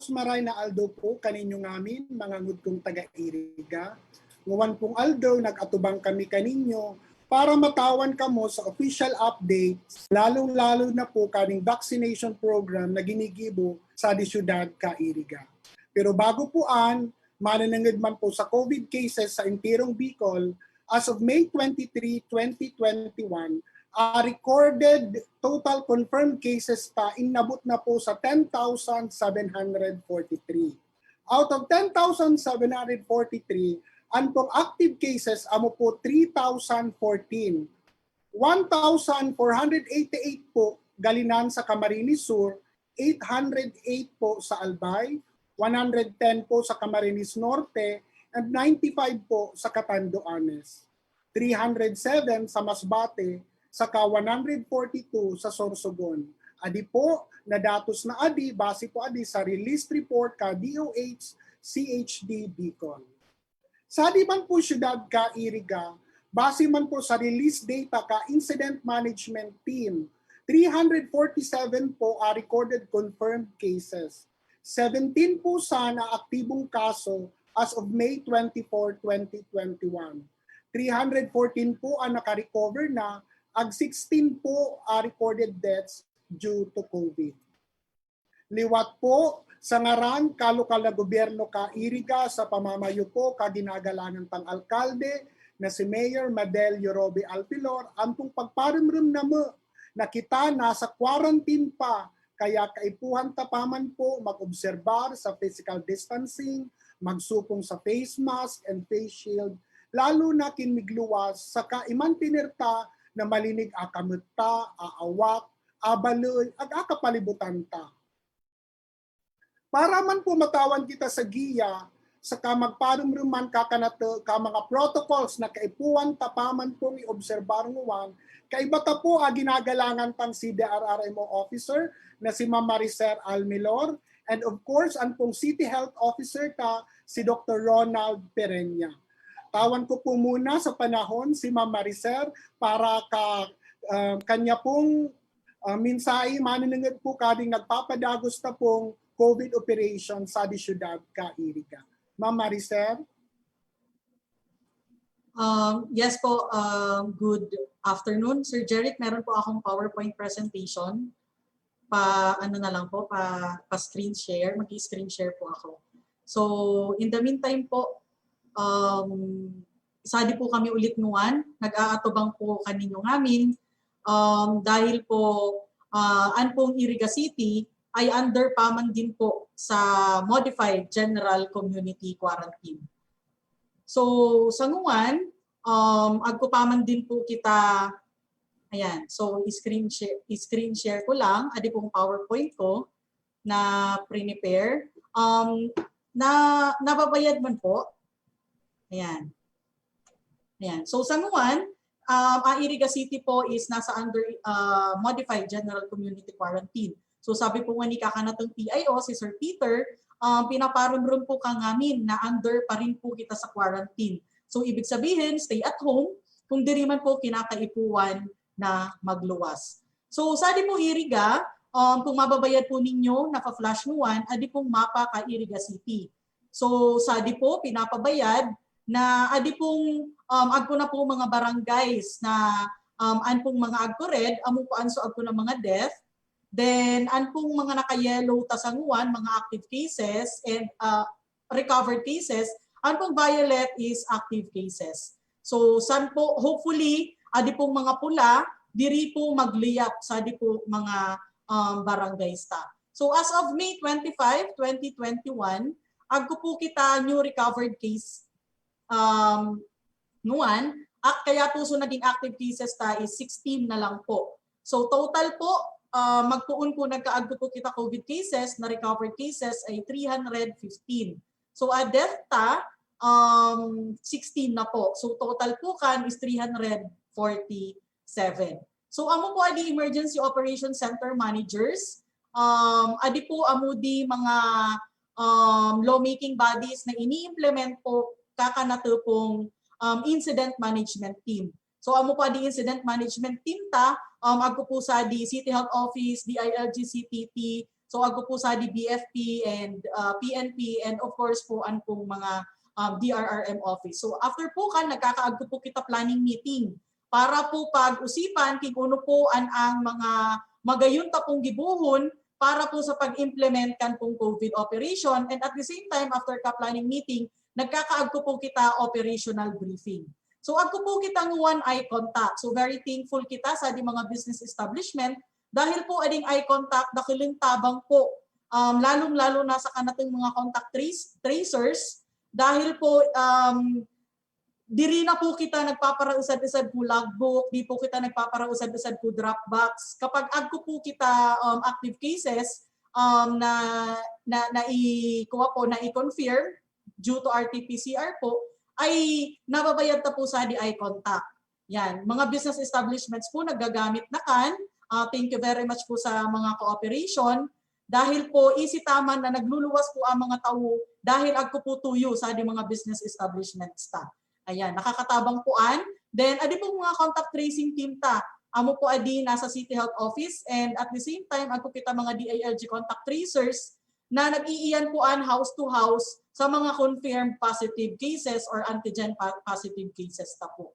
maray na aldo po kaninyo ngamin, mga ngudkong taga-iriga. Nguwan pong aldo, nag-atubang kami kaninyo para matawan kamo sa official updates, lalong-lalo na po kaning vaccination program na ginigibo sa di syudad ka-iriga. Pero bago po mananangad man po sa COVID cases sa Impirong Bicol, as of May 23, 2021, recorded total confirmed cases pa inabot na po sa 10,743. Out of 10,743, ang pong active cases amo po 3,014. 1,488 po galinan sa Camarines Sur, 808 po sa Albay, 110 po sa Camarines Norte, and 95 po sa Catanduanes. 307 sa Masbate, saka 142 sa Sorsogon. Adi po, na datos na adi, base po adi sa released report ka DOH CHD Bicol. Sa di man po syudad ka Iriga, base man po sa release data ka Incident Management Team, 347 po recorded confirmed cases. 17 po sana aktibong kaso as of May 24, 2021. 314 po ang nakarecover na, ag 16 po recorded deaths due to COVID. Liwat po sa ngaran kalokal na gobyerno ka Iriga sa pamamayo po kaginagalangan tang alkalde na si Mayor Madel Yorobe Alpilor ampong pagparimrim na mo na kita nasa quarantine pa kaya kaipuhan tapaman po mag-obserbar sa physical distancing, magsupong sa face mask and face shield, lalo na kinmigluwas sa kaiman tinirta na malinig akamutta, aawak, abaloy, ag akapalibutan ta. Para man po matawan kita sa giya, sa magparumruman kakanato, ka mga protocols na kaipuan tapaman pong i-obserbar nguwan, kaibata po ginagalangan pang si DRRMO officer na si Ma'am Mariser Almilor, and of course, ang pong City Health Officer ta, si Dr. Ronald Pereña. Tawan ko po muna sa panahon si Ma'am Mariser para kanya pong minsay maniningit po kading nagpapadagos na pong COVID operation sa di syudad ka Iriga. Ma'am Mariser? Yes po, good afternoon. Sir Jeric, meron po akong PowerPoint presentation. Pa-screen share, mag-i-screen share po ako. So, in the meantime po, isa di po kami ulit nuwan, nag-aatubang po kaninyo ngamin, dahil po, pong Iriga City ay under paman din po sa Modified General Community Quarantine. So, sa nguwan, agkupaman din po kita. Ayan, so screen share ko lang, adi pong PowerPoint ko na prepare. Nababayad man po. Ayan. Ayan. So sa nguwan, Iriga City po is nasa under Modified General Community Quarantine. So sabi po nga ni kakanatong PIO, si Sir Peter, pinaparumrum po ka ngamin na under pa rin po kita sa quarantine. So ibig sabihin, stay at home, kung diri man po kinakaipuan na magluwas. So sa di po Iriga, kung mababayad po ninyo, naka-flash nuwan, adi pong mapa ka Iriga City. So sa di po pinapabayad na adi pong agko na po mga barangays na an pong mga agko red, amo po anso agko na mga death. Then an pong mga naka-yellow tasanguan, mga active cases and recovered cases, an pong violet is active cases. So san po hopefully adi pong mga pula, diri po magliyap sa adi po mga barangays ta. So as of May 25, 2021, agko po kita new recovered case nuwan, kaya po so naging active cases ta is 16 na lang po. So total po, magpuon po nagkaagko po kita COVID cases na recovered cases ay 315. So a death ta, 16 na po. So total po kan is 347. So amo po adi emergency operations center managers, adi po amo di mga lawmaking bodies na ini-implement po kakanato pong incident management team. So amo po adi incident management team ta, agko po sa di City Health Office, DILG CTT, So agko po sa di BFP and PNP and of course po an pong mga DRRM office. So after po kan nagkakaagko po kita planning meeting para po pag-usipan kung ano po ang mga magayon ta pong gibuhon para po sa pag-implement kan pong COVID operation, and at the same time after ka planning meeting nagkakaagko po kita operational briefing. So agko po kita ng one eye contact. So very thankful kita sa di mga business establishment dahil po ading eye contact dakiling tabang po lalong-lalo na sa kanatong mga contact tracers dahil po diri na po kita nagpaparausad-usad po logbook, di po kita nagpaparausad-usad po Dropbox. Kapag agko po kita active cases na i-confirm due to RT-PCR po, ay nababayad ta po sa di eye contact. Yan, mga business establishments po nagagamit na kan. Thank you very much po sa mga cooperation. Dahil po isitaman na nagluluwas po ang mga tao dahil agko po tuyo sa di mga business establishments ta. Ayan, nakakatabang poan. Then, adi po mga contact tracing team ta. Amo po adi nasa City Health Office and at the same time, agko kita mga DILG contact tracers na nag-iiyan poan house to house sa mga confirmed positive cases or antigen positive cases ta po.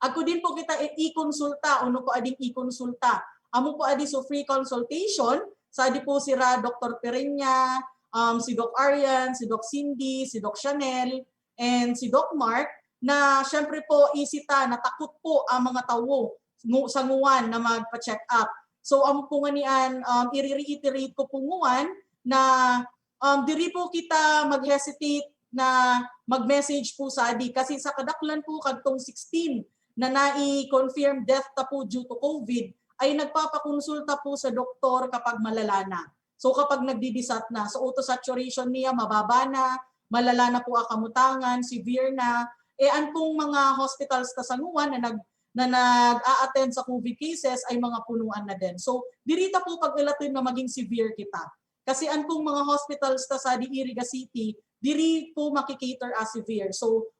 Agko din po kita i-konsulta, ano po ading i-konsulta. Amo po adi so free consultation sa adi po sira Dr. Pereña, si Doc Arian, si Doc Cindy, si Doc Chanel, and si Doc Mark na syempre po isita natakot po ang mga tao sa nguwan na magpa-check up. So ang po nga niyan i-reiterate ko po nguwan na diri po kita mag-hesitate na mag-message po sa adi kasi sa kadaklan po kadtong 16 na nai-confirm death ta po due to COVID ay nagpapakonsulta po sa doktor kapag malala na. So kapag nagdidisat na, so auto saturation niya mababa na, malala na po ang kamutangan, severe na, an pong mga hospitals kasanguan na nag-a-attend sa COVID cases ay mga punuan na din. So dirita po pag ilatin na maging severe kita. Kasi an pong mga hospitals ta sa Iriga City, diri po makikater as severe. So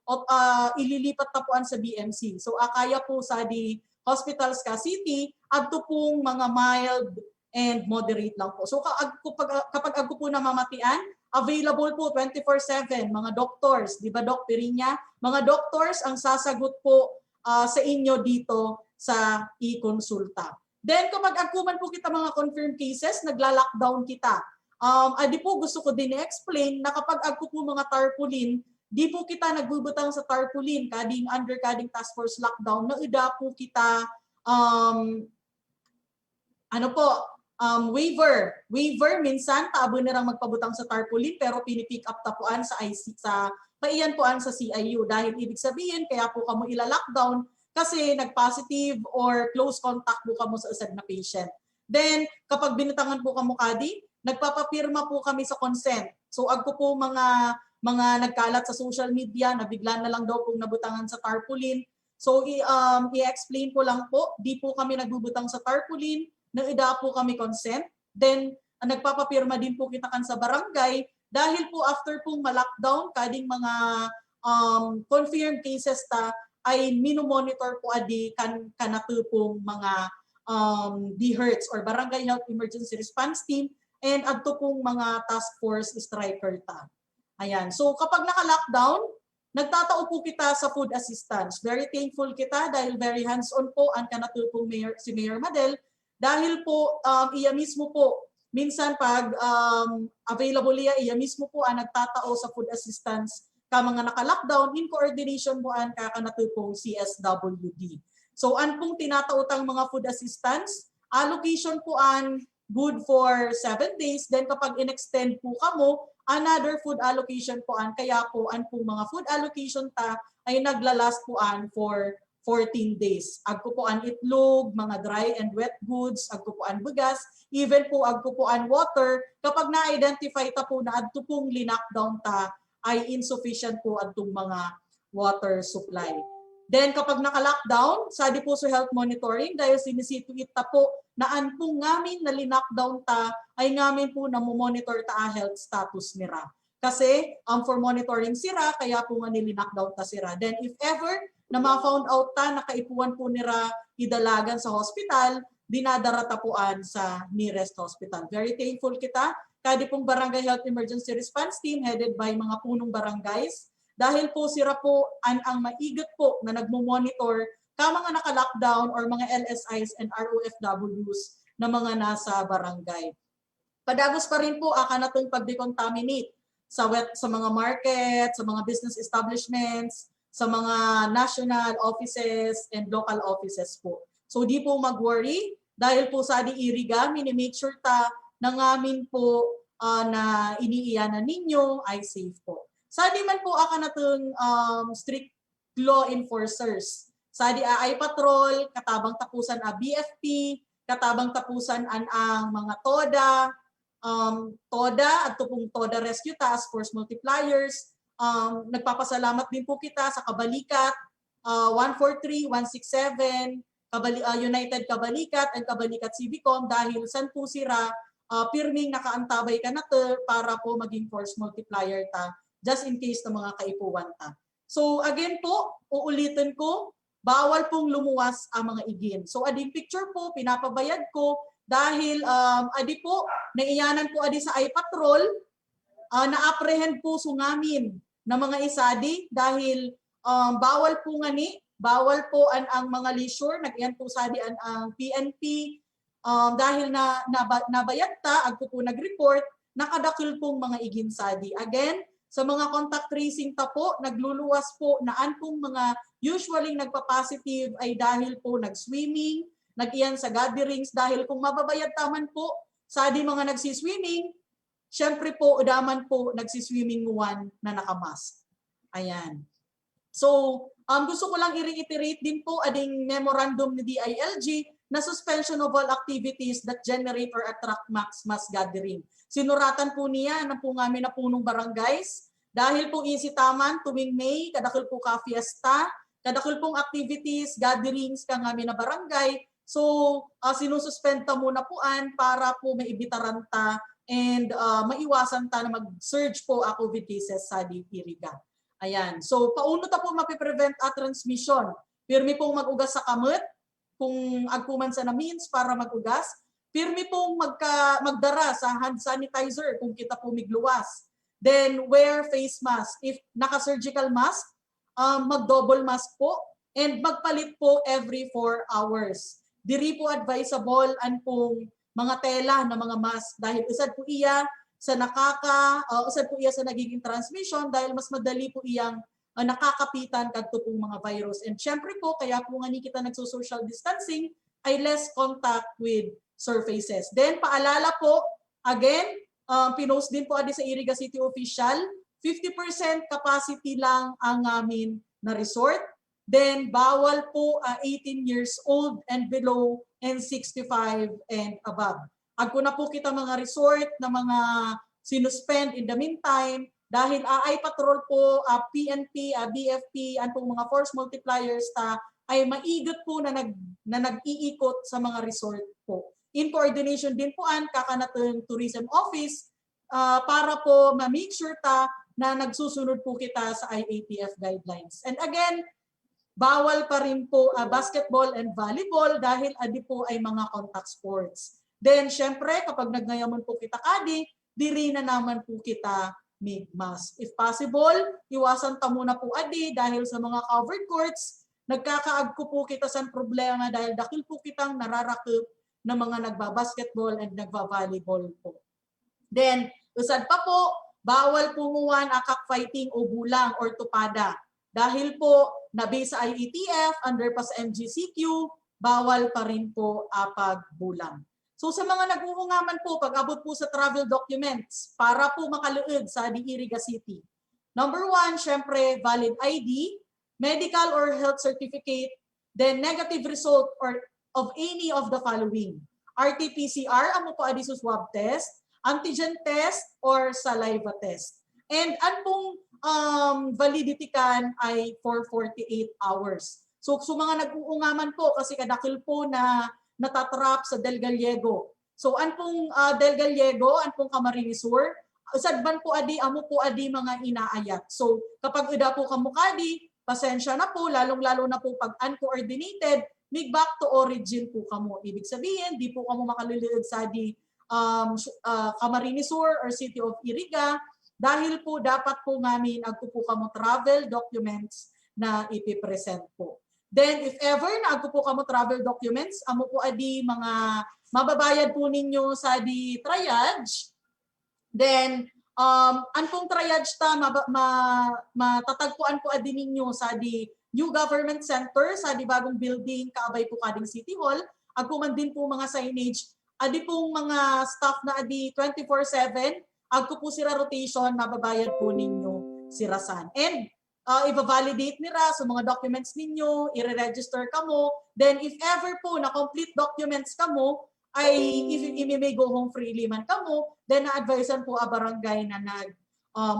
ililipat na po sa BMC. So kaya po sa di hospitals ka city, adto pong mga mild and moderate lang po. So kapag agko po namamatian, available po 24/7 mga doctors, di ba Doc Pereña? Mga doctors ang sasagot po sa inyo dito sa e-consulta. Then kapag agkuman po kita mga confirmed cases, nagla-lockdown kita. Adi po gusto ko din i-explain na kapag agko po mga tarpaulin, di po kita nagbubutang sa tarpaulin kading under kading task force lockdown na ida po kita waiver minsan taabo nirang magpabutang sa tarpaulin pero pinipick up tapuan sa IC sa paiyan poan sa CIU dahil ibig sabihin kaya po kamo ila-lockdown kasi nag-positive or close contact po kamo sa usad na patient. Then kapag binitangan po kamo kadi, nagpapapirma po kami sa consent. So agko po mga nagkalat sa social media na bigla na lang daw pong nabutangan sa tarpaulin. So i-explain ko lang po, di po kami nagbubutang sa tarpaulin, nang ida po kami consent. Then nagpapapirma din po kita kan sa barangay dahil po after pong ma-lockdown kading mga confirmed cases ta ay mino-monitor po adi kanatu pong mga DHERTS or Barangay Health Emergency Response Team and adto pong mga task force striker ta. Ayan. So kapag naka-lockdown, nagtatao po kita sa food assistance. Very thankful kita dahil very hands-on po ang kanatupong si Mayor Madel. Dahil po iya mismo po, minsan pag available iya mismo po ang nagtatao sa food assistance ka mga naka-lockdown in coordination po ang kakanatupong CSWD. So an pong tinataotang mga food assistance, allocation po an good for 7 days. Then kapag in-extend po kamo, another food allocation po an kaya po an po mga food allocation ta ay naglalast po an for 14 days. Agko po an itlog, mga dry and wet goods, agko po an bugas, even po agko po an water kapag na-identify ta po na adto pong linakdown ta ay insufficient po adtong mga water supply. Then kapag naka-lockdown, sa po sa health monitoring dahil sinisituit ta po na anpong ngamin na linakdown ta ay ngamin po na monitor ta ang health status nira. Kasi for monitoring sira, kaya po nga nilinakdown ta sira. Then if ever na ma-found out ta na kaipuan po nira idalagan sa hospital, dinadaratapuan sa nearest hospital. Very thankful kita kadi pong Barangay Health Emergency Response Team headed by mga punong barangays. Dahil po sira po ang maigot po na nagmo-monitor ka mga naka-lockdown or mga LSIs and ROFWs na mga nasa barangay. Padagos pa rin po aka natong pag-decontaminate sa mga market, sa mga business establishments, sa mga national offices and local offices po. So di po mag-worry dahil po sa iriga, mini-make sure ta na ngamin po na iniiyanan ninyo ay safe po. Sa di man po aka natong strict law enforcers. Sa di ay patrol, katabang tapusan a BFP, katabang tapusan ang mga TODA at pong TODA Rescue Task Force Multipliers. Nagpapasalamat din po kita sa Kabalikat, 143, 167, United Kabalikat at Kabalikat Civicom dahil san po sira pirming nakaantabay ka na para po maging force multiplier ta just in case na mga kaipuwan ta. So again po, uulitin ko, bawal pong lumuwas ang mga igin. So ading picture po, pinapabayad ko dahil adi po, naiyanan po adi sa iPatrol, na-apprehend po sungamin na mga isadi dahil bawal po ngani, bawal po ang mga leisure, nag-iyan po sadi ang PNP, dahil nabayad ta, agpo po nag-report, nakadakil pong mga igin sadi. Again, sa mga contact tracing ta po, nagluluwas po naan pong mga usually nagpa-positive ay dahil po nag-swimming, nag-iyan sa gatherings, dahil kung mababayad taman po, sa di mga nagsiswimming, syempre po, daman po nagsiswimming one na nakamask. Ayan. So, gusto ko lang i-reiterate din po ading memorandum ni DILG na suspension of all activities that generate or attract mass gathering. Sinuratan po niya na po ngamin na punong barangays dahil po isitaman tuwing May, kadakil po ka fiesta, kadakil pong activities, gatherings ka ngamin na barangay. So, sinususpend ta muna poan para po maibitaran ta and maiwasan ta na mag-surge po a COVID cases sa Iriga. Ayan. So, pauno ta po mapiprevent a transmission. Pirmi pong mag-ugas sa kamot, kung agpuman sa na means para mag-ugas. Pirmi pong magdara sa hand sanitizer kung kita po migluwas. Then, wear face mask. If naka-surgical mask, mag-double mask po and magpalit po every 4 hours. Diri po advisable an pong mga tela na mga mask dahil usad po iya sa usad po iya sa nagiging transmission dahil mas madali po iyang nakakapitan kadto pong mga virus. And syempre po kaya po nga ni kita nagso-social distancing ay less contact with surfaces. Then paalala po again, pinost din po adi sa Iriga City Official, 50% capacity lang ang amin na resort. Then bawal po 18 years old and below and 65 and above. Agko na po kita mga resort na mga sinuspend in the meantime dahil ay patrol po, PNP, BFP, ang pong mga force multipliers ta ay maigot po na nag-iikot sa mga resort po. In coordination din po ang kakanatong tourism office para po ma-make sure ta na nagsusunod po kita sa IATF guidelines. And again, bawal pa rin po basketball and volleyball dahil adi po ay mga contact sports. Then syempre kapag nagngayaman po kita kadi, diri na naman po kita mag-mask. If possible, iwasan ta muna po adi dahil sa mga covered courts, nagkakaagko po kita sa problema dahil dakil po kitang nararakip ng mga nagbabasketball and nagba-volleyball po. Then, usad pa po, bawal punguan cockfighting o bulang or tupada. Dahil po, nabi sa IATF, under pa sa MGCQ, bawal pa rin po pagbulang. So sa mga nag-uungaman po, pag-abot po sa travel documents para po makaluod sa Iriga City. Number 1, syempre, valid ID, medical or health certificate, then negative result or of any of the following. RT-PCR, amo po adi sa swab test, antigen test, or saliva test. And ang pong validity kan ay for 48 hours. So mga nag-uungaman po kasi kadakil po na natatrap sa Del Gallego. So an pong Del Gallego, an pong Camarines Sur, usad ban po adi, amo po adi mga inaayat. So kapag ida po kamukadi, pasensya na po, lalong-lalo na po pag uncoordinated, mig back to origin po kamo. Ibig sabihin, di po kamo makalulod sa di Camarines Sur or City of Iriga dahil po dapat po ngamin agpo po kamo travel documents na ipipresent po. Then if ever na agpo po kamo travel documents, amo po adi mga mababayad po ninyo sa di triage. Then anpong triage ta matatagpuan po adi ninyo sa di New Government Center sa di bagong building kaabay po kading City Hall. Agpo man din po mga signage adi pong mga staff na adi 24/7 agpo po sira rotation mababayad po ninyo sirasan. And i-validate nila sa mga documents ninyo, i-register kamo. Then if ever po na complete documents kamo, ay if may go home freely man kamo, then na-advisean po a barangay na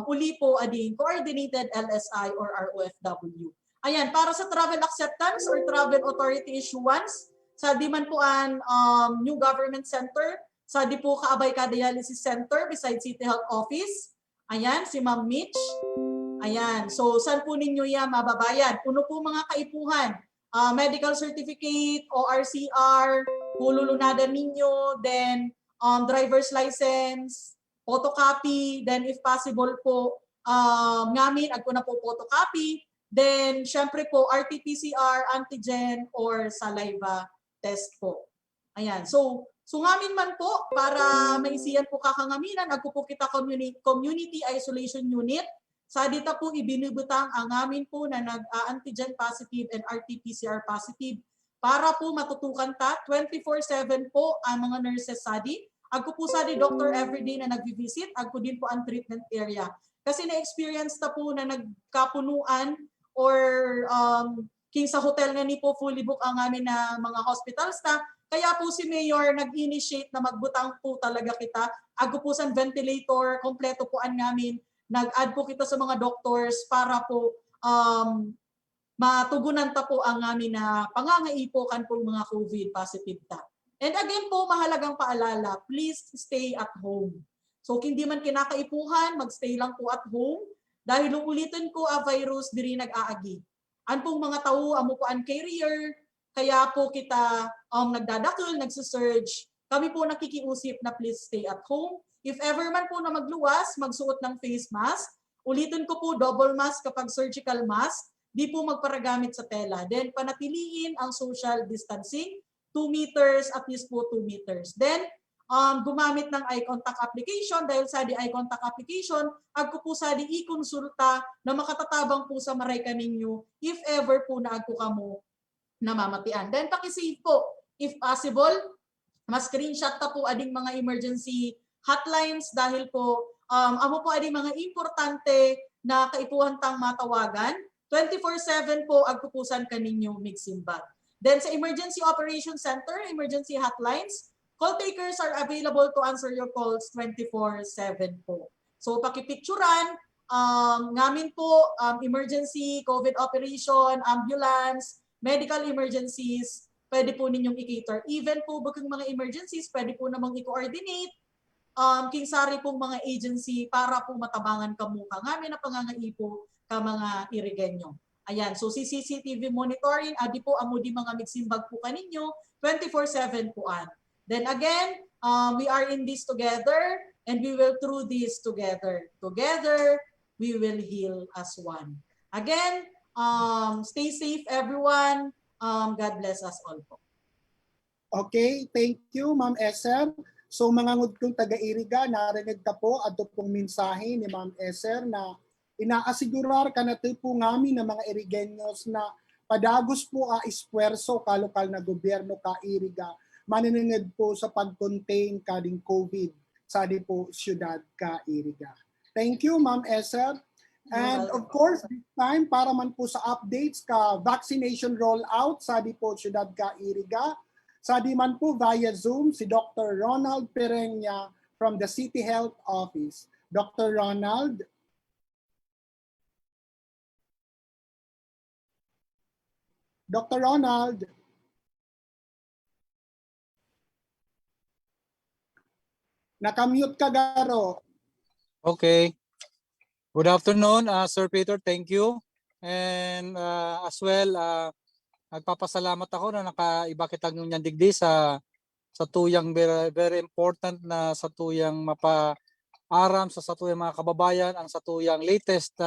uli po ading coordinated LSI or ROFW. Ayan, para sa travel acceptance or travel authority issuance, sa di man po an New Government Center, sa di po kaabay ka dialysis center beside City Health Office. Ayan, si Ma'am Mitch. Ayan, so saan po ninyo yan mababayad? Uno po mga kaipuhan, medical certificate, ORCR, pululunadan ninyo, then driver's license, photocopy, then if possible po, ngamin, agpo na po photocopy, then syempre po RT-PCR, antigen, or saliva test po. Ayan, so ngamin man po, para maisiyan po kakangaminan, agpo po kita community isolation unit. Sa dita po ibinubutang ang amin po na nag-antigen positive and RT-PCR positive para po matutukan ta 24/7 po ang mga nurses sadi. Agko po sadi doctor everyday na nagvi-visit, agko din po ang treatment area. Kasi na-experience ta po na nagkapunuan or king sa hotel nga ni po fully book ang amin na mga hospitals ta. Kaya po si Mayor nag-initiate na magbutang po talaga kita. Agko po sa ventilator, kompleto po ang namin. Nag-add po kita sa mga doctors para po matugunan ta po ang amin na pangangaipokan po mga COVID positive ta. And again po, mahalagang paalala, please stay at home. So hindi man kinakaipuhan, magstay lang po at home dahil ulitin ko a virus diri nag-aagi. An pong mga tao amo po an carrier, kaya po kita nagdadakil, nagsusurge. Kami po nakikiusip na please stay at home. If ever man po na magluwas, magsuot ng face mask. Ulitin ko po, double mask kapag surgical mask. Di po magparagamit sa tela. Then panatiliin ang social distancing. 2 meters, at least po 2 meters. Then gumamit ng eye contact application. Dahil sa di eye contact application, agko po sa di i-konsulta na makatatabang po sa maray kaninyo if ever po na agko kamo namamatian. Then pakisave po, if possible, mas screenshot ta po ading mga emergency hotlines dahil po amo po ading mga importante na kaipuhan tang matawagan. 24/7 po agpupusan kaninyo migsimbag. Then sa Emergency Operations Center, emergency hotlines, call takers are available to answer your calls 24/7 po. So pakipicturan, ngamin po emergency, COVID operation, ambulance, medical emergencies, pwede po ninyong i-cater. Even po bukang mga emergencies, pwede po namang i-coordinate king sari pong mga agency para po matabangan kamo ngamin na pangangaipo ka mga irigenyo. Ayan, so si CCTV monitoring, adi po amo di mga migsimbag po kaninyo 24/7 po an. Then again, we are in this together and we will through this together. Together, we will heal as one. Again, stay safe everyone. God bless us all po. Okay, thank you Ma'am Eser. So mga ngudkong taga-Iriga, narinig ka po ato pong mensahe ni Ma'am Eser na inaasigurar ka na po ngami ng mga Irigenyos na padagos po a espuerso ka lokal na gobyerno ka Iriga maniningid po sa pag-contain kading COVID sa di po siyudad ka Iriga. Thank you Ma'am Eser. And of course, this time para man po sa updates ka vaccination rollout sa di po siyudad ka Iriga. Sa di man po via Zoom si Dr. Ronald Pereña from the City Health Office. Dr. Ronald. Dr. Ronald. Nakamute ka garo. Okay. Good afternoon, Sir Peter. Thank you. And as well, nagpapasalamat ako na nakaiba kitang yung digdi sa tuyang very, very important na sa tuyang mapaaram sa tuyang mga kababayan ang sa tuyang latest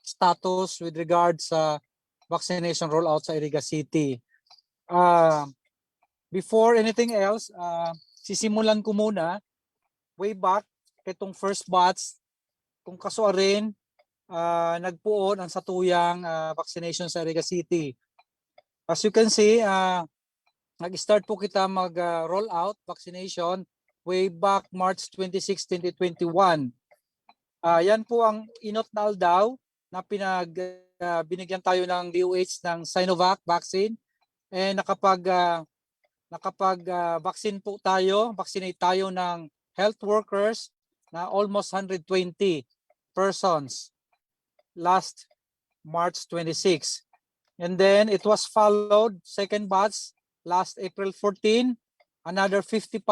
status with regard sa vaccination rollout sa Iriga City. Before anything else, sisimulan ko muna way back itong first batch kung kasuarin nagpuon ang satuyang vaccination sa Iriga City. As you can see, nag-start po kita mag-roll out vaccination way back March 26, 2021. Yan po ang inot na aldaw na binigyan tayo ng DOH ng Sinovac vaccine. And nakapag-vaccine po tayo, vaccinate tayo ng health workers na almost 120 persons last March 26. And then it was followed, second batch, last April 14, another 55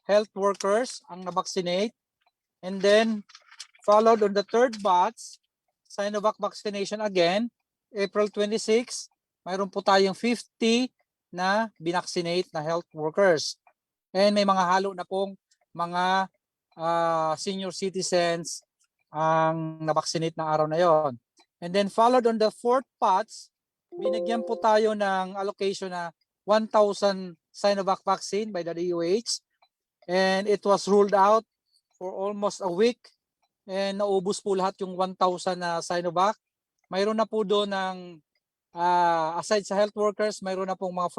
health workers ang na-vaccinate. And then followed on the third batch, Sinovac vaccination again, April 26, mayroon po tayong 50 na binaksinate na health workers. And may mga halo na pong mga senior citizens ang nabaksinate na araw na yon. And then followed on the fourth batch, binigyan po tayo ng allocation na 1,000 Sinovac vaccine by the DOH. And it was ruled out for almost a week. And naubos po lahat yung 1,000 na Sinovac. Mayroon na po doon ng, aside sa health workers, mayroon na pong mga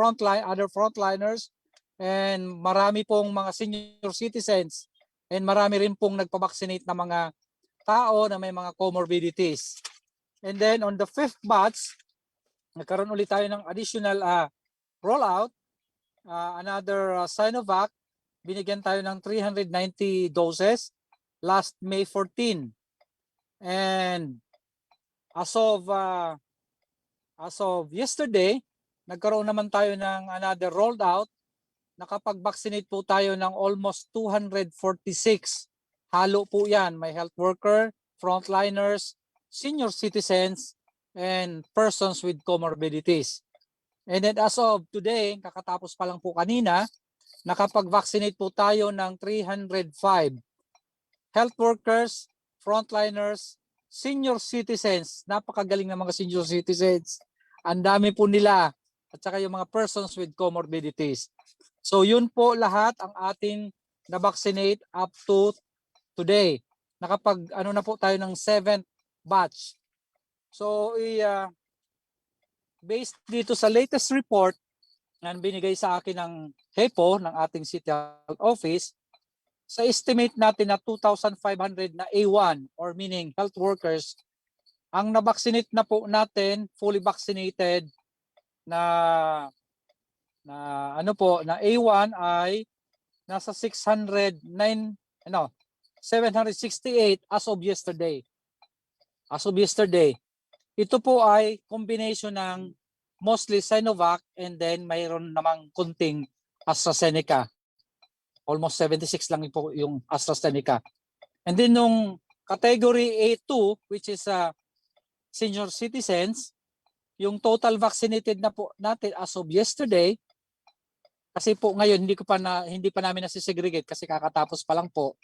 other frontliners. And marami pong mga senior citizens. And marami rin pong nagpabaksinate na mga tao na may mga comorbidities. And then on the fifth batch, nagkaroon ulit tayo ng additional rollout, another Sinovac, binigyan tayo ng 390 doses last May 14. And as of yesterday, nagkaroon naman tayo ng another rolled out. Nakapag-vaccinate po tayo ng almost 246. Halo po yan. May health worker, frontliners, senior citizens, and persons with comorbidities. And then as of today, kakatapos pa lang po kanina, nakapag-vaccinate po tayo ng 305 health workers, frontliners, senior citizens. Napakagaling ng mga senior citizens. Ang dami po nila. At saka yung mga persons with comorbidities. So yun po lahat ang ating na-vaccinate up to today. Na po tayo ng 7th batch. So based dito sa latest report na binigay sa akin ng HEPO ng ating City Health Office, sa estimate natin na 2,500 na A1 or meaning health workers, ang na-vaccinate na po natin, fully vaccinated na A1 ay nasa 768 as of yesterday. Ito po ay combination ng mostly Sinovac and then mayroon namang kunting AstraZeneca. Almost 76 lang po yung AstraZeneca. And then nung category A2 which is senior citizens, yung total vaccinated na po natin as of yesterday, kasi po ngayon hindi pa namin nasisegregate kasi kakatapos pa lang po.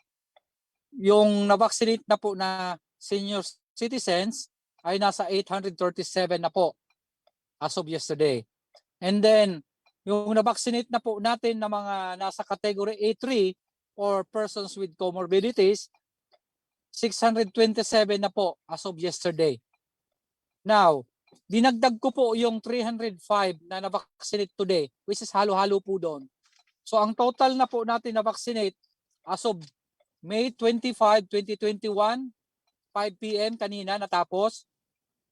Yung na-vaccinate na po na senior citizens ay nasa 837 na po as of yesterday. And then yung na-vaccinate na po natin na mga nasa category A3 or persons with comorbidities, 627 na po as of yesterday. Now, dinagdag ko po yung 305 na na-vaccinate today, which is halo-halo po doon. So ang total na po natin na-vaccinate as of May 25, 2021, 5 p.m. kanina natapos,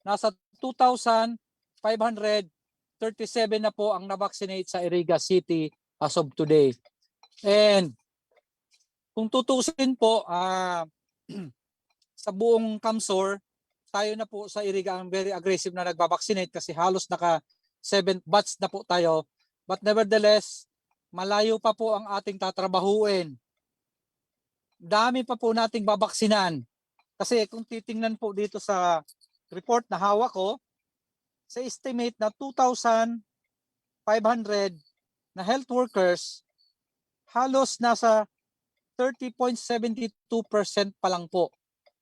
nasa 2,537 na po ang na-vaccinate sa Iriga City as of today. And kung tutusin po, sa buong Kamsur, tayo na po sa Iriga ang very aggressive na nagbabaksinate kasi halos naka 7th batch na po tayo. But nevertheless, malayo pa po ang ating tatrabahuin. Dami pa po nating babaksinan. Kasi kung titingnan po dito sa report na hawak ko, sa estimate na 2,500 na health workers, halos nasa 30.72% pa lang po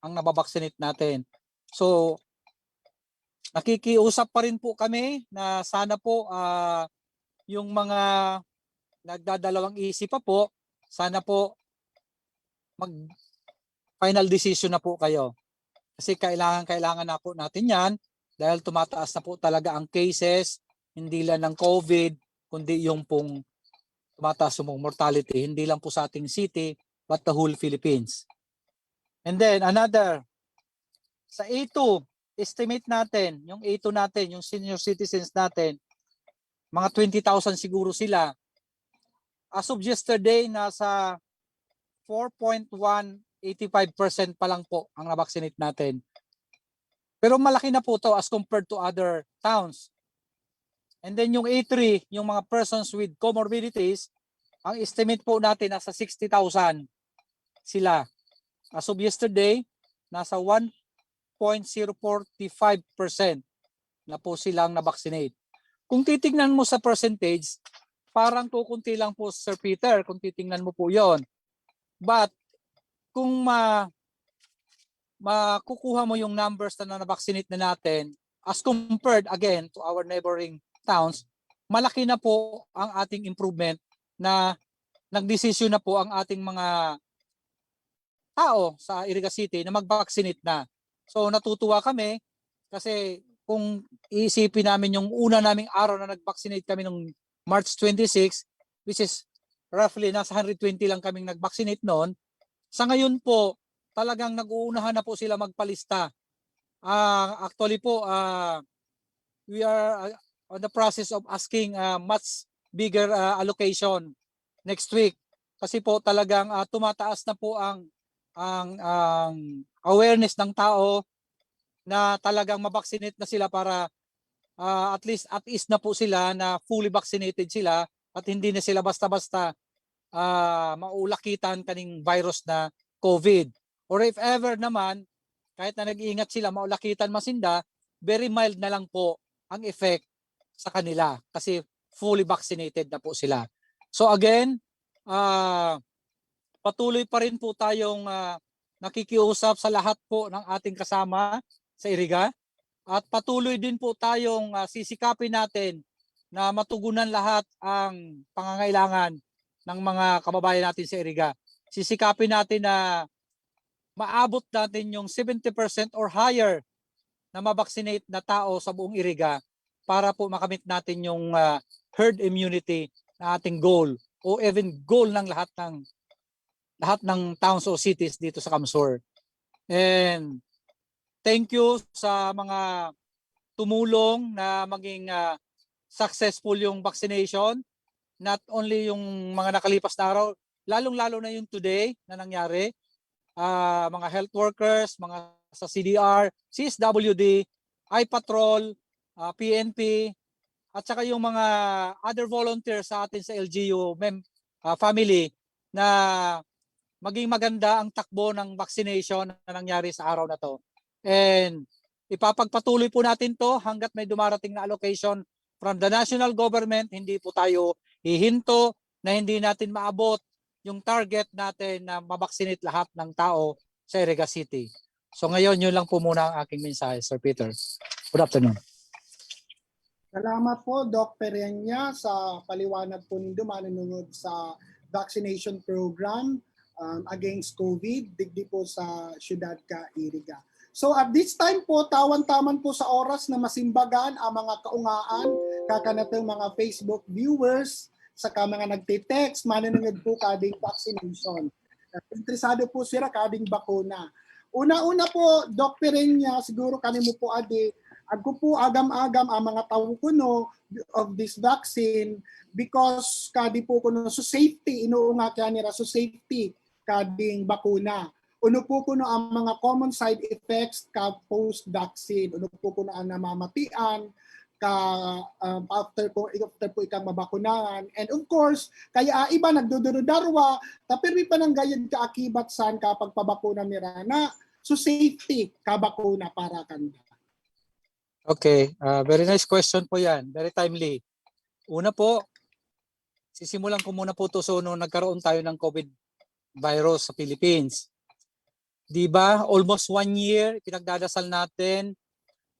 ang nababaksinate natin. So, nakikiusap pa rin po kami na sana po yung mga nagdadalawang isip pa po, sana po mag final decision na po kayo. Kasi kailangan na po natin yan dahil tumataas na po talaga ang cases, hindi lang ng COVID, kundi yung pong tumataas yung mortality, hindi lang po sa ating city, but the whole Philippines. And then another, sa A2, estimate natin, yung A2 natin, yung senior citizens natin, mga 20,000 siguro sila. As of yesterday, nasa 4.185% pa lang po ang nabaksinate natin. Pero malaki na po to as compared to other towns. And then yung A3, yung mga persons with comorbidities, ang estimate po natin nasa 60,000 sila. As of yesterday, nasa 1.045% na po silang nabaksinate. Kung titingnan mo sa percentage, parang kukunti lang po, Sir Peter, kung titingnan mo po yon. But kung makukuha mo yung numbers na nabaksinate na natin, as compared again to our neighboring towns, malaki na po ang ating improvement na nagdesisyon na po ang ating mga tao sa Iriga City na mag-vaccinate na. So natutuwa kami kasi kung iisipin namin yung una naming araw na nag-vaccinate kami nung March 26, which is roughly nasa 120 lang kaming nag-vaccinate noon, sa ngayon po talagang nag-uunahan na po sila magpalista. Actually po, we are on the process of asking much bigger allocation next week. Kasi po talagang tumataas na po ang awareness ng tao na talagang mabaksinate na sila para at least at ease na po sila na fully vaccinated sila at hindi na sila basta-basta maulakitan kaning virus na COVID. Or if ever naman, kahit na nag-iingat sila, maulakitan masinda, very mild na lang po ang effect sa kanila kasi fully vaccinated na po sila. So again, patuloy pa rin po tayong nakikiusap sa lahat po ng ating kasama sa Iriga at patuloy din po tayong sisikapin natin na matugunan lahat ang pangangailangan ng mga kababayan natin sa Iriga. Sisikapin natin na maabot natin yung 70% or higher na mabaksinate na tao sa buong Iriga para po makamit natin yung herd immunity na ating goal o even goal ng lahat ng towns o cities dito sa Kamsur. And thank you sa mga tumulong na maging successful yung vaccination. Not only yung mga nakalipas na araw, lalong-lalo na yung today na nangyari. Mga health workers, mga sa CDR, CSWD, iPatrol, PNP, at saka yung mga other volunteers sa atin sa LGU family na maging maganda ang takbo ng vaccination na nangyari sa araw na to. And ipapagpatuloy po natin to hanggat may dumarating na allocation from the national government. Hindi po tayo hihinto na hindi natin maabot yung target natin na mabaksinate lahat ng tao sa Iriga City. So ngayon, yun lang po muna ang aking mensahe, Sir Peter. Good afternoon. Salamat po, Doc Perenya, sa paliwanag po nindo manunungod sa vaccination program against COVID, digdi po sa Syudad ka Iriga. So at this time po, tawan-taman po sa oras na masimbagan ang mga kaungaan, kakanatang mga Facebook viewers, saka mga nagte-text, manunungod po kading vaccination. Interesado po sila kading bakuna. Una-una po, Doc Perenya, siguro kanimo po adi, agko po agam-agam ang mga tawo kuno of this vaccine because kadi po kuno so safety, inuunga kaya nila so safety kading bakuna. Uno po kuno ang mga common side effects ka post-vaccine. Uno po kuno ang namamatian, after po ikang mabakunahan. And of course, kaya iba nagdudurudarwa, tapirmi pa ng gayad ka akibat saan kapag pabakuna ni Rana. So safety, kabakuna para kanda. Okay, very nice question po yan. Very timely. Una po, sisimulan ko muna po to. So, nung nagkaroon tayo ng COVID virus sa Philippines, di ba, almost 1 year, pinagdadasal natin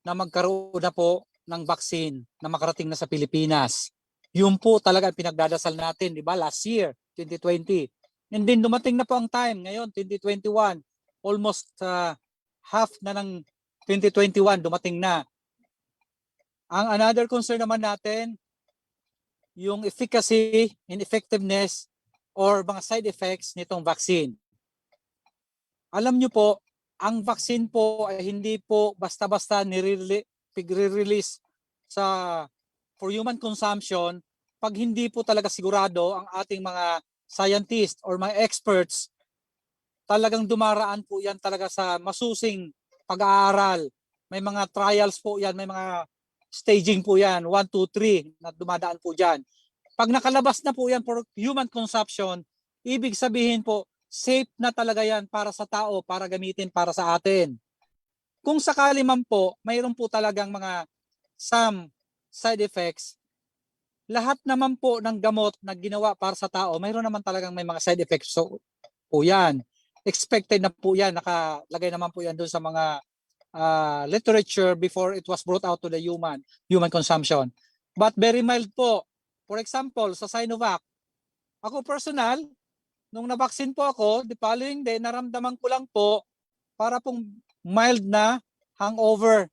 na magkaroon na po ng vaccine na makarating na sa Pilipinas. Yun po talaga ang pinagdadasal natin, di ba, last year, 2020. And then dumating na po ang time, ngayon, 2021, almost half na ng 2021, dumating na. Ang another concern naman natin, yung efficacy and effectiveness or mga side effects nitong vaccine. Alam nyo po, ang vaccine po ay hindi po basta-basta nire-release sa for human consumption pag hindi po talaga sigurado ang ating mga scientists or mga experts. Talagang dumaraan po yan talaga sa masusing pag-aaral. May mga trials po yan, may mga staging po yan, 1, 2, 3 na dumadaan po dyan. Pag nakalabas na po yan for human consumption, ibig sabihin po, safe na talaga yan para sa tao, para gamitin para sa atin. Kung sakali man po, mayroon po talagang mga some side effects, lahat naman po ng gamot na ginawa para sa tao, mayroon naman talagang may mga side effects po yan. Expected na po yan, nakalagay naman po yan doon sa mga literature before it was brought out to the human consumption. But very mild po. For example, sa Sinovac, ako personal, nung na-vaccine po ako, the following day, naramdaman ko lang po para pong mild na hangover.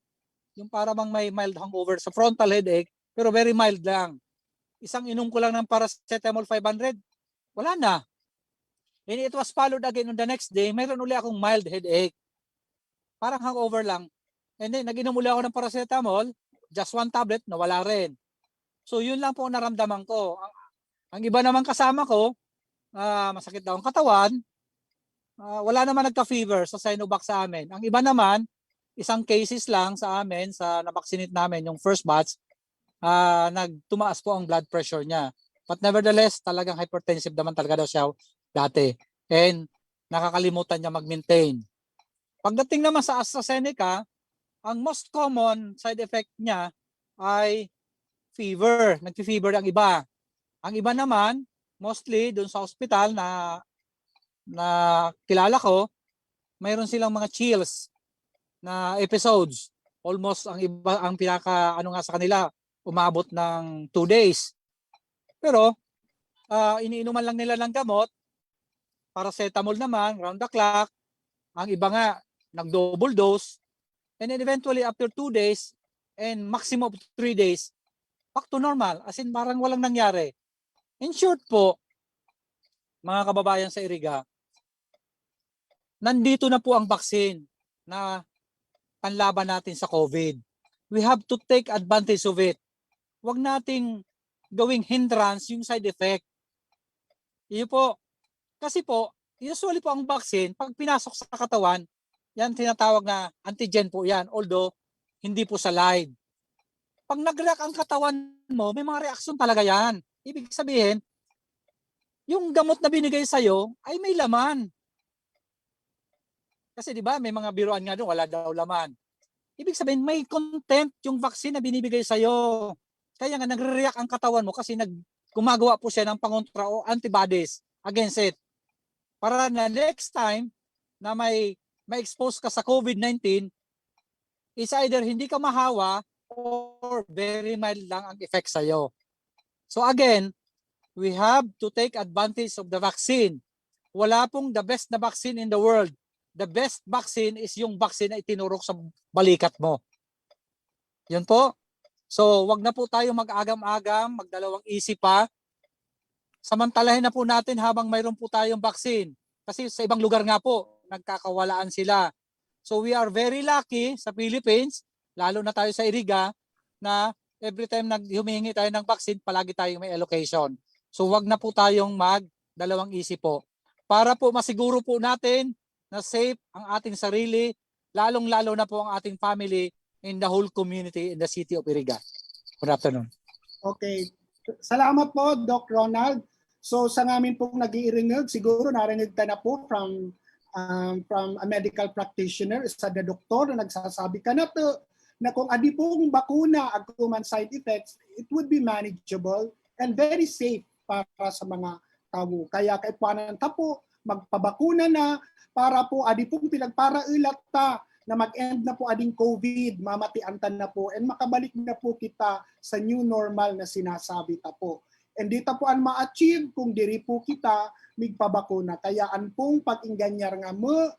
Yung para bang may mild hangover sa frontal headache, pero very mild lang. Isang inom ko lang ng paracetamol 500, wala na. And it was followed again on the next day, mayroon uli akong mild headache. Parang hangover lang. And then, nag-inom uli ako ng paracetamol, just 1 tablet, nawala rin. So, yun lang po ang naramdaman ko. Ang iba naman kasama ko, masakit daw ang katawan, wala naman nagka-fever sa Sinovac sa amin. Ang iba naman, isang cases lang sa amin, sa na-vaccinate namin, yung first batch, nagtumaas po ang blood pressure niya. But nevertheless, talagang hypertensive naman talaga daw siya dati. And nakakalimutan niya mag-maintain. Pagdating naman sa AstraZeneca, ang most common side effect niya ay fever. Nag-fever ang iba. Ang iba naman, mostly doon sa hospital na kilala ko, mayroon silang mga chills na episodes. Almost ang iba, ang pinaka sa kanila, umabot ng 2 days. Pero iniinuman lang nila ng gamot, paracetamol naman, round the clock. Ang iba nga, nag-double dose. And then eventually after 2 days and maximum of 3 days, back to normal. As in parang walang nangyari. In short po, mga kababayan sa Iriga, nandito na po ang vaccine na panlaban natin sa COVID. We have to take advantage of it. Huwag nating gawing hindrance yung side effect. Iyo po. Kasi po, usually po ang vaccine, pag pinasok sa katawan, yan tinatawag na antigen po yan. Although, hindi po sa live. Pag nag-react ang katawan mo, may mga reaksyon talaga yan. Ibig sabihin, yung gamot na binigay sa'yo ay may laman. Kasi di ba may mga biruan nga doon, wala daw laman. Ibig sabihin, may content yung vaccine na binibigay sa'yo. Kaya nga nagre-react ang katawan mo kasi gumagawa po siya ng pangontra o antibodies against it. Para na next time na may expose ka sa COVID-19, is either hindi ka mahawa or very mild lang ang effect sa'yo. So again, we have to take advantage of the vaccine. Wala pong the best na vaccine in the world. The best vaccine is yung vaccine na itinurok sa balikat mo. Yun po. So wag na po tayo mag-agam-agam, magdalawang isip pa. Samantalahin na po natin habang mayroon po tayong vaccine. Kasi sa ibang lugar nga po, nagkakawalaan sila. So we are very lucky sa Philippines, lalo na tayo sa Iriga, na every time humihingi tayo ng vaccine, palagi tayong may allocation. So wag na po tayong magdalawang isip po. Para po masiguro po natin na safe ang ating sarili, lalong-lalo na po ang ating family in the whole community in the city of Iriga. Good afternoon. Okay. Salamat po, Doc Ronald. So sa ngamin pong nag-iirinig, siguro narinig ka na po from a medical practitioner, isa na doktor na nagsasabi ka na na kung adi pong bakuna agkuman side effects, it would be manageable and very safe para sa mga tao. Kaya kay puanan ta po, magpabakuna na para po adi pong pinagparailat ta na mag-end na po ading COVID, mamatiantan na po, and makabalik na po kita sa new normal na sinasabi ta po. And dito po ang ma-achieve kung diri po kita migpabakuna. Kaya an pong pag-inganyar nga mo,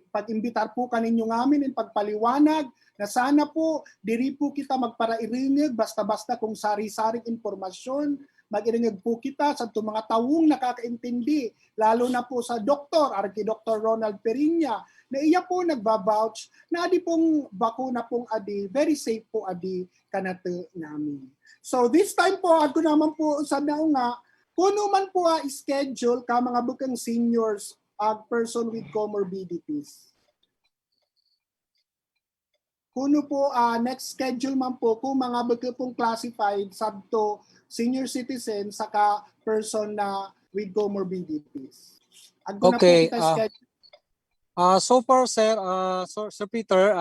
pag-imbitar po kaninyo ngamin in pagpaliwanag na sana po diri po kita magparairinig basta-basta kung sari-saring impormasyon, mag-iringig po kita sa mga tawong nakakaintindi, lalo na po sa Dr. Dr. Ronald Perinya, na iya po nagbabouch na adi pong bakuna pong adi, very safe po adi kanate namin. So this time po, ako naman po sa nga, kuno man po schedule ka mga bukang seniors person with comorbidities. Kuno po next schedule man po kung mga bukang pong classified sabto senior citizen saka person na with comorbidities. Ako Okay, na po kita schedule. so far, sir, Sir Peter,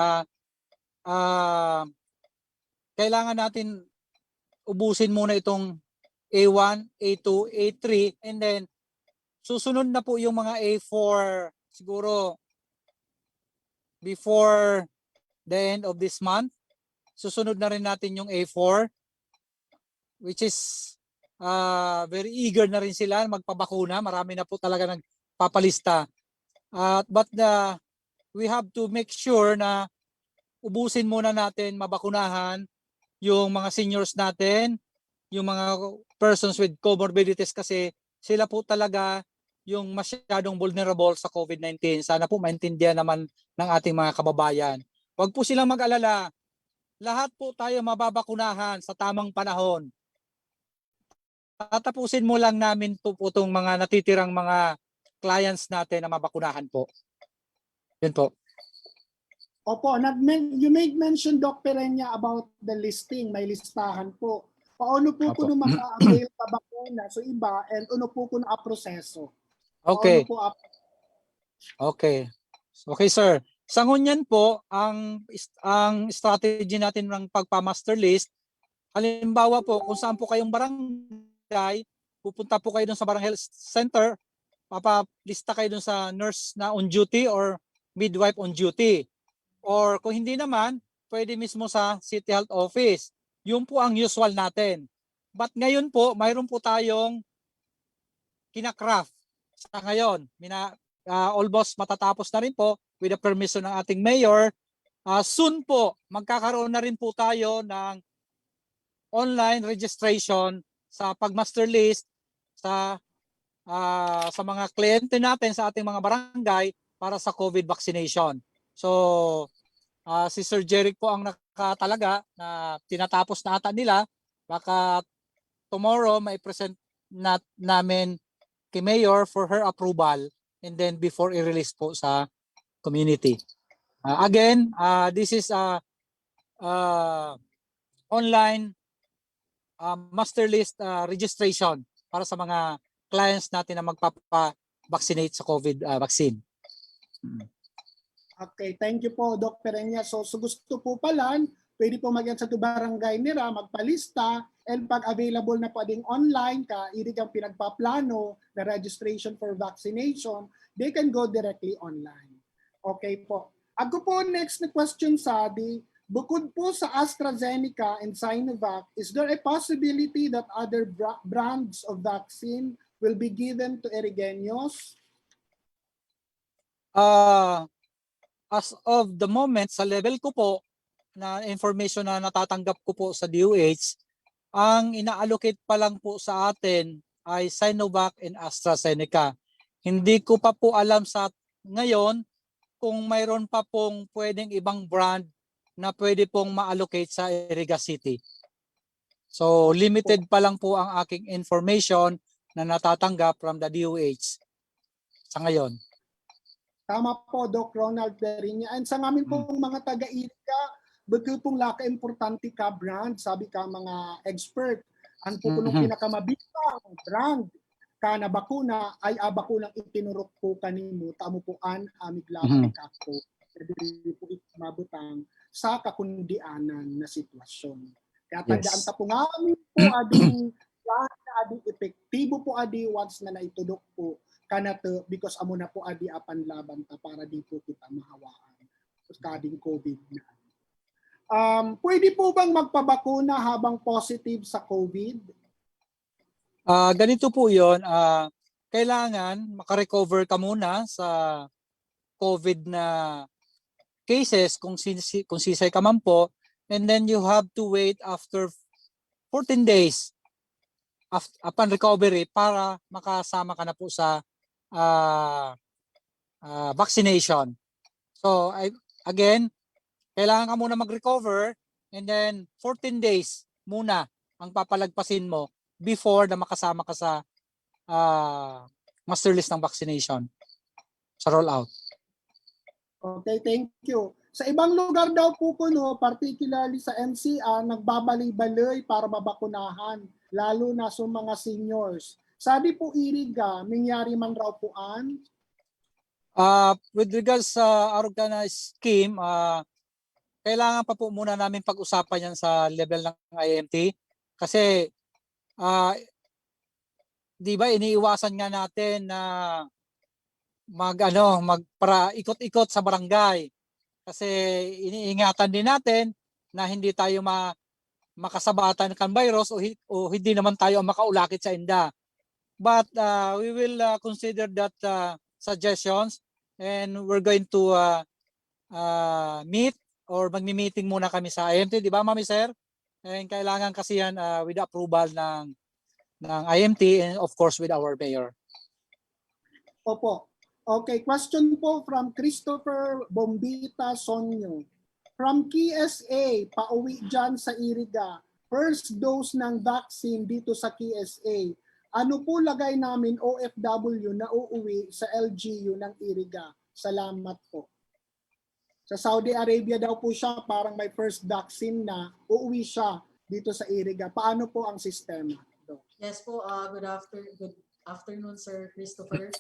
kailangan natin ubusin muna itong A1, A2, A3, and then susunod na po yung mga A4 siguro before the end of this month. Susunod na rin natin yung A4, which is very eager na rin sila magpabakuna. Marami na po talaga nagpapalista. But we have to make sure na ubusin muna natin, mabakunahan yung mga seniors natin, yung mga persons with comorbidities kasi sila po talaga yung masyadong vulnerable sa COVID-19. Sana po maintindihan naman ng ating mga kababayan. Huwag po silang mag-alala. Lahat po tayo mababakunahan sa tamang panahon. Tatapusin mo lang namin po itong mga natitirang mga clients natin na mabakunahan po. Yun po. Opo, you made mention, Doc Perenya, about the listing. May listahan po. Paano po Opo. kuno maka-avail ka bakuna so iba and ano po kuno proseso? Okay. Po Okay. Okay, sir. Sa ngunyan po, ang strategy natin ng pagpa-master list, halimbawa po, kung saan po kayong barangay, pupunta po kayo dun sa barangay health center, papalista kayo dun sa nurse na on duty or midwife on duty. Or kung hindi naman, pwede mismo sa City Health Office. Yun po ang usual natin. But ngayon po, mayroon po tayong kinakraft sa ngayon. Almost matatapos na rin po with the permission ng ating mayor. Soon po, magkakaroon na rin po tayo ng online registration sa pag-master list sa mga kliyente natin sa ating mga barangay para sa COVID vaccination. So, si Sir Jeric po ang nakatalaga na tinatapos na ata nila. Baka tomorrow may present namin kay Mayor for her approval and then before i-release po sa community. Again, this is online master list registration para sa mga clients natin na magpapa-vaccinate sa COVID vaccine. Okay, thank you po, Doc Perenya. So gusto po pala, pwede po magyan sa barangay nila, magpalista, and pag available na po ding online ka, irig ang pinagpaplano na registration for vaccination, they can go directly online. Okay po. Ako po next na question Sadi, bukod po sa AstraZeneca and Sinovac, is there a possibility that other brands of vaccine will be given to Erigeños? As of the moment, sa level ko po, na information na natatanggap ko po sa DOH, ang ina-allocate pa lang po sa atin ay Sinovac and AstraZeneca. Hindi ko pa po alam sa ngayon kung mayroon pa pong pwedeng ibang brand na pwede pong ma-allocate sa Iriga City. So limited pa lang po ang aking information na natatanggap from the DOH sa ngayon. Tama po, Doc Ronald Perinya. And sa ngamin pong mga taga-Iriga, bagay pong laka-importante ka brand, sabi ka mga expert. Ang po punong pinakamabitang brand ka na bakuna ay bakunang itinurok po kanimo, tamo po an amig laban kako. Pwede po mabutang sa kakundianan na sitwasyon. Kaya Yes. tandaan ta po nga po ading ading epektibo po adi once na naitudok po kanato because amo na po adi apan laban ta para di po kita mahawaan kading COVID na. Pwede po bang magpabakuna habang positive sa COVID? Ganito po yun, kailangan makarecover ka muna sa COVID na cases kung sisay ka man po, and then you have to wait after 14 days upon recovery para makasama ka na po sa vaccination. So again, kailangan ka muna mag-recover and then 14 days muna ang papalagpasin mo before na makasama ka sa master list ng vaccination sa rollout. Okay, thank you. Sa ibang lugar daw po kuno, particularly sa NCR, nagbabali-balay para mabakunahan, lalo na sa mga seniors. Sabi po Iriga, nangyari man raw poan? With regards sa organized scheme, kailangan pa po muna namin pag-usapan yan sa level ng IMT kasi di ba iniiwasan nga natin na para ikot-ikot sa barangay kasi iniingatan din natin na hindi tayo makasabatan ng virus o hindi naman tayo ang makaulakit sa inda. But we will consider that suggestions and we're going to meet or magmi-meeting muna kami sa IMT, di ba Mami Sir? And kailangan kasi yan with approval ng IMT and of course with our mayor. Opo. Okay, question po from Christopher Bombita Sonyo. From KSA, pauwi dyan sa Iriga, first dose ng vaccine dito sa KSA. Ano po lagay namin OFW na uuwi sa LGU ng Iriga? Salamat po. Sa Saudi Arabia daw po siya, parang may first vaccine na uuwi siya dito sa Iriga. Paano po ang sistema? Yes po, good afternoon, Sir Christopher.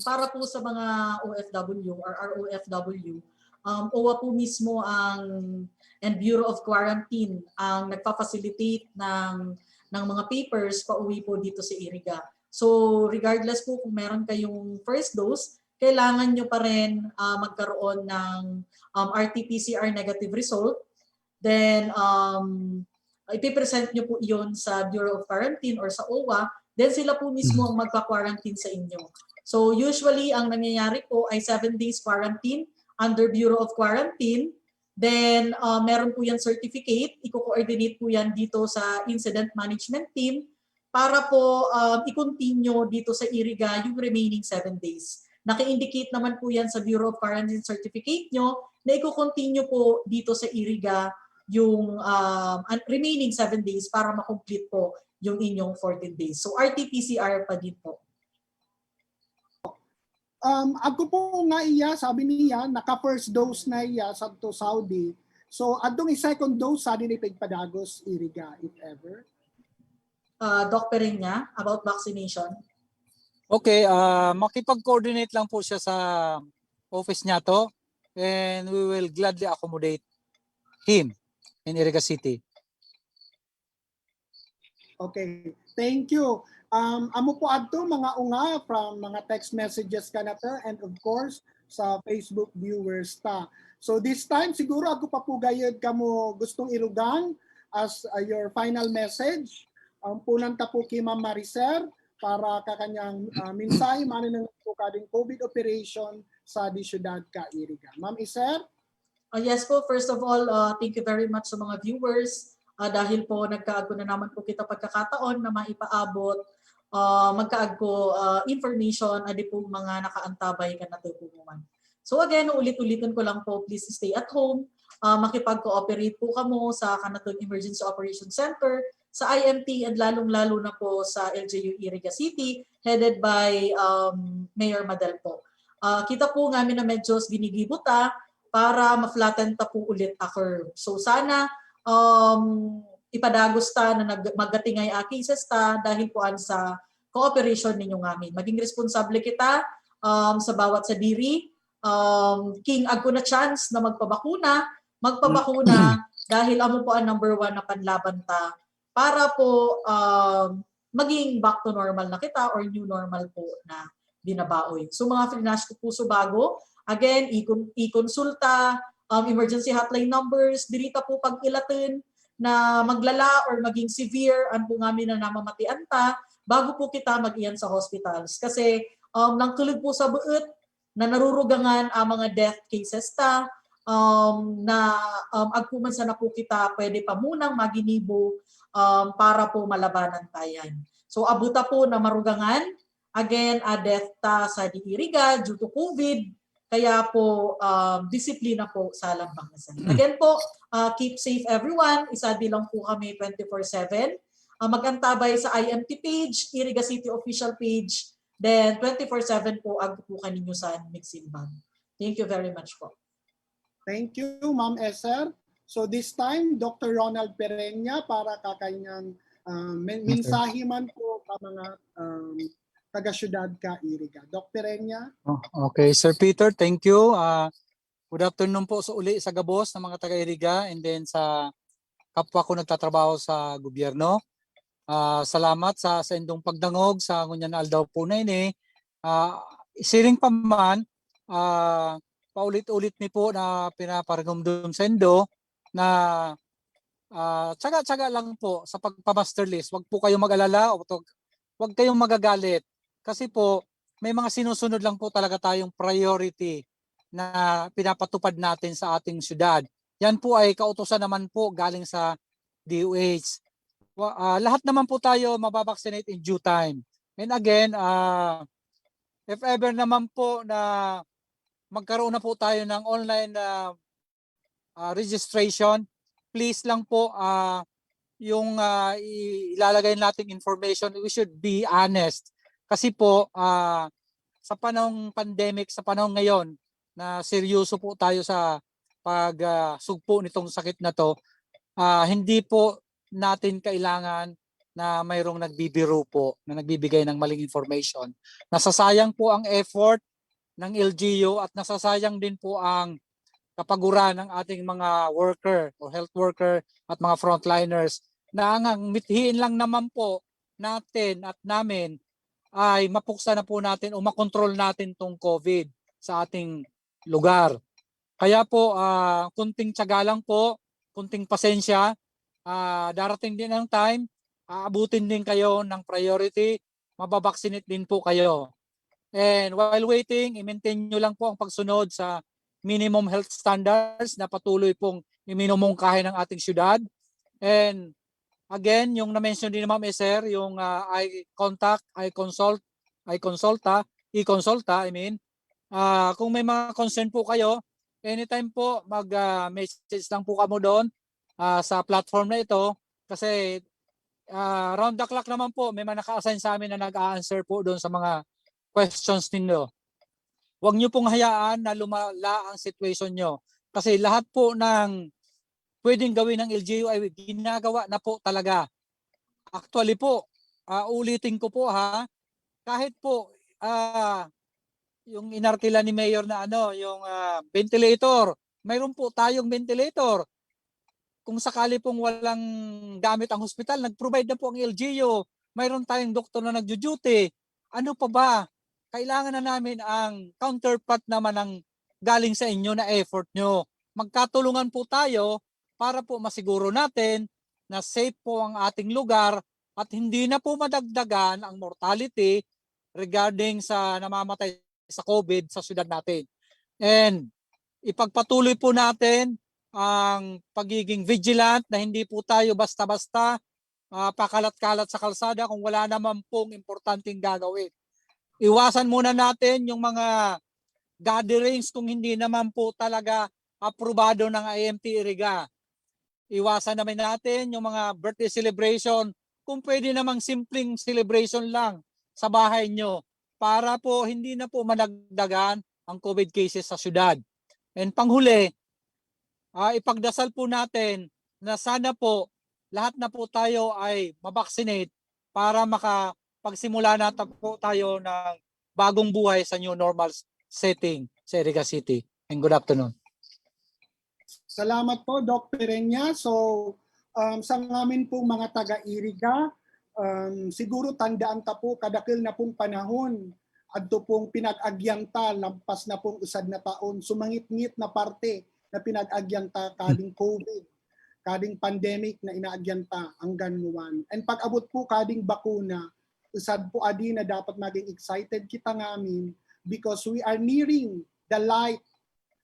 Para po sa mga OFW or ROFW, OWA po mismo and Bureau of Quarantine ang nagpa-facilitate ng mga papers pauwi po dito sa Iriga. So regardless po kung meron kayong first dose, kailangan nyo pa rin magkaroon ng RT-PCR negative result. Then ipipresent nyo po iyon sa Bureau of Quarantine or sa OWA, then sila po mismo ang magpa-quarantine sa inyo. So usually, ang nangyayari po ay 7 days quarantine under Bureau of Quarantine. Then meron po yan certificate, i-coordinate po yan dito sa Incident Management Team para po i-continue dito sa Iriga yung remaining 7 days. Naki-indicate naman po yan sa Bureau of Quarantine certificate nyo na i-continue po dito sa Iriga yung remaining 7 days para makomplete po yung inyong 14 days. So RT-PCR pa din po. Ako po nga iya, sabi niya, naka-first dose na iya sa Saudi. So adong second dose sa din ipagpadagos Iriga, if ever. Doc Pereña, about vaccination. Okay, makipag-coordinate lang po siya sa office niya to and we will gladly accommodate him in Iriga City. Okay, thank you. Amo po adto mga unga from mga text messages kanata and of course sa Facebook viewers ta. So this time siguro ako pa po gayud kamo gustong irugang as your final message. Punan ta po kay Ma'am Maricer para kakanyang minsay maninang po kading COVID operation sa di syudad ka Iriga. Ma'am Iser? Yes po, first of all, thank you very much sa mga viewers dahil po nagkaagko na naman po kita pagkakataon na maipaabot magkaagko information adi po mga nakaantabay ka na tupungan. So again, ulit-ulitin ko lang po, please stay at home. Makipag-cooperate po kamo sa Kanatong Emergency Operations Center, sa IMT at lalong-lalo na po sa LGU Iriga City headed by Mayor Madel po. Kita po ngamin na medyo ginigibuta para ma-flatten ta po ulit a curve. So sana ipadagos ta na magatingay cases ta dahil po sa cooperation ninyo ngamin. Maging responsable kita sa bawat sa diri. King agko na chance na magpabakuna magpabakuna dahil amo po ang number 1 na panlaban ta para po maging back to normal na kita or new normal po na binabaoy. So mga Frenash ko puso bago, again, i-konsulta, emergency hotline numbers, dirita po pag ilatin na maglala or maging severe, ang po ngamin na namamatian ta, bago po kita mag-iyan sa hospitals. Kasi nangtulog po sa buot na narurugangan ang mga death cases ta, na agpuman sana po kita pwede pa munang maginibo para po malabanan tayan. So abuta po na marugangan, again, a death ta sa diiriga due to COVID, kaya po disiplina po sa lambang. Again po, keep safe everyone, isa lang po kami 24/7. Magantabay sa IMT page, Iriga City official page, then 24/7 po ag po kaninyo sa Mixinbang. Thank you very much po. Thank you, Ma'am Esther. So this time, Dr. Ronald Pereña para kakanyang mensahe man po sa mga taga-syudad ka Iriga. Dr. Pereña. Okay, Sir Peter, thank you. Good afternoon po sa uli sa Gabos ng mga taga-Iriga and then sa kapwa ko nagtatrabaho sa gobyerno. Salamat sa indong pagdangog sa ngunyan aldaw po na ini. Isiring pa man, paulit-ulit ni po na pinaparagumdum sa indo na tsaga-tsaga lang po sa pagpa-master list. Huwag po kayong mag-alala o huwag kayong magagalit. Kasi po, may mga sinusunod lang po talaga tayong priority na pinapatupad natin sa ating syudad. Yan po ay kautusan naman po galing sa DOH. Lahat naman po tayo mababaksinate in due time. And again, if ever naman po na magkaroon na po tayo ng online registration, please lang po yung ilalagay nating information, we should be honest. Kasi po sa panahong pandemic, sa panahong ngayon na seryoso po tayo sa pagsugpo nitong sakit na to, hindi po natin kailangan na mayroong nagbibiro po, na nagbibigay ng maling information. Nasasayang po ang effort ng LGU at nasasayang din po ang kapaguran ng ating mga worker o health worker at mga frontliners na ang mithiin lang naman po natin at namin ay mapuksa na po natin o makontrol natin tong COVID sa ating lugar. Kaya po kunting tiyaga lang po, kunting pasensya, darating din ang time, aabutin din kayo ng priority, mababaksinate din po kayo. And while waiting, i-maintain nyo lang po ang pagsunod sa minimum health standards na patuloy pong iminumungkahi ng ating syudad. And again, yung na-mention din ni Ma'am Esther, yung i-contact, i-consulta, kung may mga concern po kayo, anytime po mag-message lang po kamo doon sa platform na ito kasi round the clock naman po may mga naka-assign sa amin na nag-a-answer po doon sa mga questions ninyo. Huwag nyo pong hayaan na lumala ang situation nyo. Kasi lahat po ng pwedeng gawin ng LGU ay ginagawa na po talaga. Actually po, ulitin ko po kahit po yung inarkila ni Mayor na yung ventilator, mayroon po tayong ventilator. Kung sakali pong walang gamit ang hospital, nag-provide na po ang LGU. Mayroon tayong doktor na nagjo-duty. Ano pa ba? Kailangan na namin ang counterpart naman ng galing sa inyo na effort nyo. Magkatulungan po tayo para po masiguro natin na safe po ang ating lugar at hindi na po madagdagan ang mortality regarding sa namamatay sa COVID sa syudad natin. And ipagpatuloy po natin ang pagiging vigilant na hindi po tayo basta-basta pakalat-kalat sa kalsada kung wala naman pong importanteng gagawin. Iwasan muna natin yung mga gatherings kung hindi naman po talaga aprobado ng IMT Iriga. Iwasan naman natin yung mga birthday celebration kung pwede namang simpleng celebration lang sa bahay nyo para po hindi na po managdagan ang COVID cases sa syudad. And panghuli, ipagdasal po natin na sana po lahat na po tayo ay mabaksinate para makapagsimula na po tayo ng bagong buhay sa new normal setting sa Iriga City. And good afternoon. Salamat po, Doc Perenya. So, sa ngamin pong mga taga-Iriga, siguro tandaan ta po, kadakil na pong panahon, adto pong pinag-agyanta, lampas na pong usad na taon, sumangit-ngit na parte na pinag-agyanta kading COVID, kading pandemic na inaagyanta hanggang nuwan. And pag-abot po kading bakuna, usad po adi na dapat maging excited kita ngamin because we are nearing the light.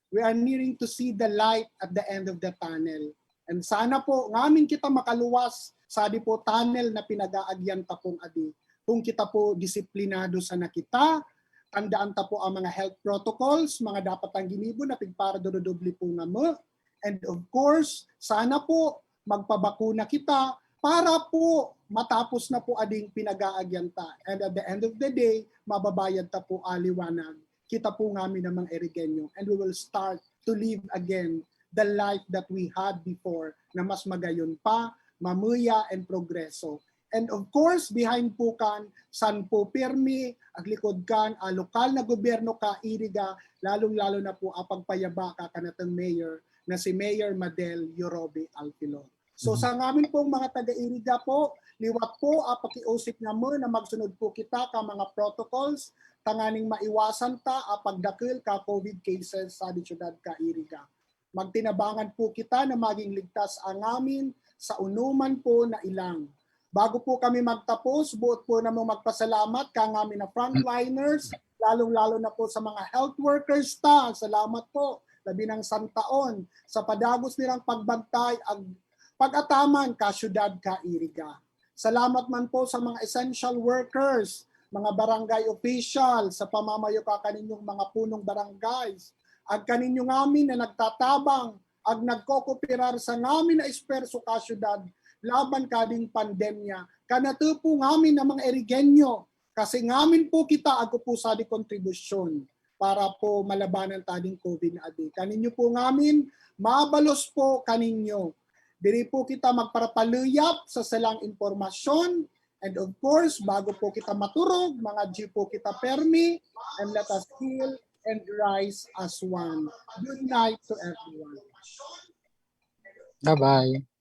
We are nearing to see the light at the end of the tunnel. And sana po, ngamin kita makaluwas sa di po tunnel na pinag-aagyan ta pong adi. Kung kita po disiplinado sa nakita, tandaan ta po ang mga health protocols, mga dapat ang ginibo na pigpara dodobli po nga mo. And of course, sana po magpabakuna kita para po matapos na po ading pinag-aagyan ta. And at the end of the day, mababayad ta po aliwanag. Kita po ngamin namang Irigenyo, and we will start to live again the life that we had before na mas magayon pa, mamuya and progreso. And of course, behind po kan, san po pirmi, aglikod kan, lokal na gobyerno ka, Iriga, lalong-lalo na po apagpayaba ka kanatang mayor na si Mayor Madel Yorobe Alpilon. So sa ngamin pong mga taga-Iriga po, liwat po pakiusip nga mo na magsunod po kita ka mga protocols, tanganing maiwasan ta pagdakil ka COVID cases sa syudad ka Iriga. Magtinabangan po kita na maging ligtas ang amin sa unuman po na ilang. Bago po kami magtapos, buot po na magpasalamat ka ngamin na frontliners, lalong-lalo na po sa mga health workers ta. Salamat po, labi ng santaon, sa padagos nilang pagbantay ang pag-ataman ka syudad ka Iriga. Salamat man po sa mga essential workers, mga barangay official, sa pamamayo ka kaninyong mga punong barangays, ag kaninyo ngamin na nagtatabang, ag nagkokopirar sa ngamin na esperso ka syudad, laban kading pandemya, kanatu po ngamin na mga Irigenyo, kasi ngamin po kita ako po sa di kontribusyon para po malabanan tading COVID na adi. Kaninyo po ngamin, mabalos po kaninyo. Diri po kita magparapaluyap sa salang impormasyon. And of course, bago po kita maturog, mga G po kita permi, and let us heal and rise as one. Good night to everyone. Bye-bye.